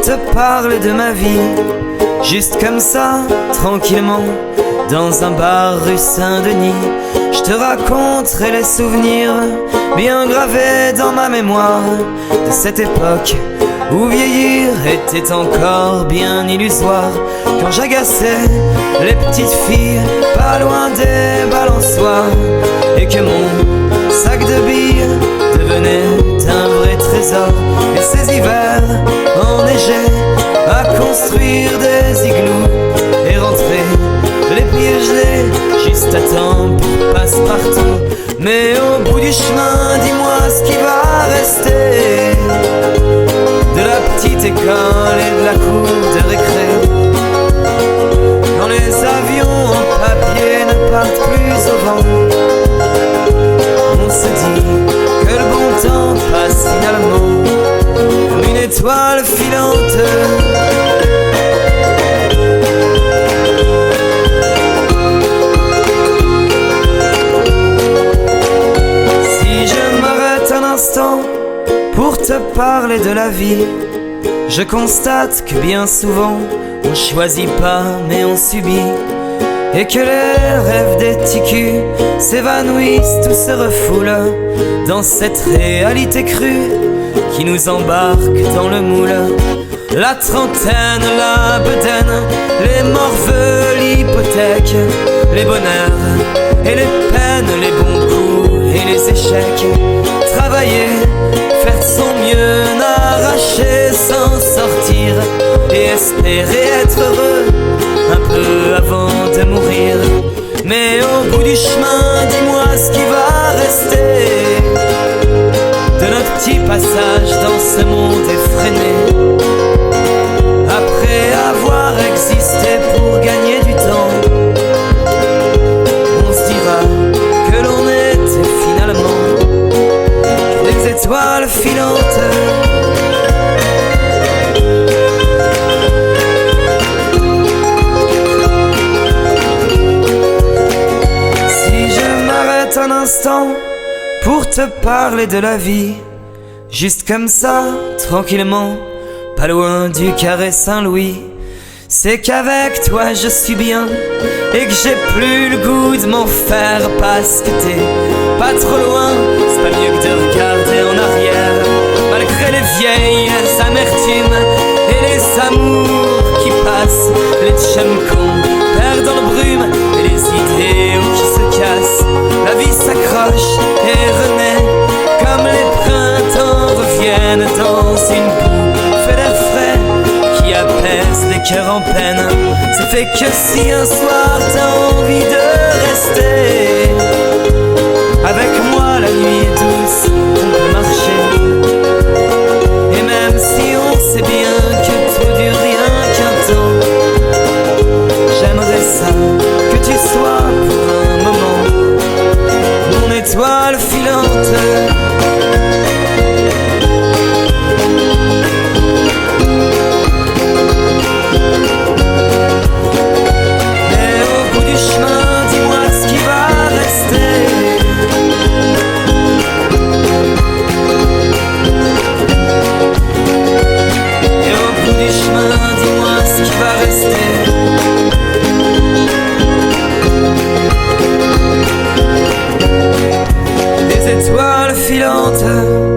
pour te parler de ma vie, juste comme ça, tranquillement, dans un bar rue Saint-Denis. Je te raconterai les souvenirs bien gravés dans ma mémoire de cette époque où vieillir était encore bien illusoire, quand j'agaçais les petites filles pas loin des balançoires, et que mon sac de billes devenait un vrai trésor. Et ces hivers enneigés à construire des igloos et rentrer les pieds gelés juste à temps pour passe-partout. Mais au bout du chemin, dis-moi ce qui va rester de la petite école et de la cour de récré, quand les avions en papier ne partent plus au vent. On se dit que le bon temps passe finalement comme une étoile filante. Si je m'arrête un instant pour te parler de la vie, je constate que bien souvent on choisit pas mais on subit, et que les rêves des ticus s'évanouissent ou se refoulent dans cette réalité crue qui nous embarque dans le moule. La trentaine, la bedaine, les morveux, l'hypothèque, les bonheurs et les peines, les bons coups et les échecs. Travailler, faire de son mieux, n'arracher, s'en sortir et espérer être heureux un peu avant de mourir. Mais au bout du chemin, dis-moi ce qui va rester de notre petit passage dans ce monde effréné, après avoir existé pour gagner du temps. On se dira que l'on était finalement que des étoiles filantes. Un instant pour te parler de la vie, juste comme ça, tranquillement, pas loin du carré Saint-Louis, c'est qu'avec toi je suis bien et que j'ai plus le goût de m'en faire parce que t'es pas trop loin. C'est pas mieux que de regarder en arrière, malgré les vieilles amertumes et les amours qui passent, les chums qu'on perd dans le brume et les idéaux qui se cassent. La vie s'accroche et renaît comme les printemps reviennent dans une bouffée d'air frais qui apaise les cœurs en peine. Ça fait que si un soir t'as envie de rester avec moi, la nuit est douce, on peut marcher. Et même si on sait bien que tout dure rien qu'un temps, j'aimerais ça que tu sois pour un moment mon étoile filante. Mais au bout du chemin, dis-moi ce qui va rester et au bout du chemin, dis-moi ce qui va rester des étoiles filantes.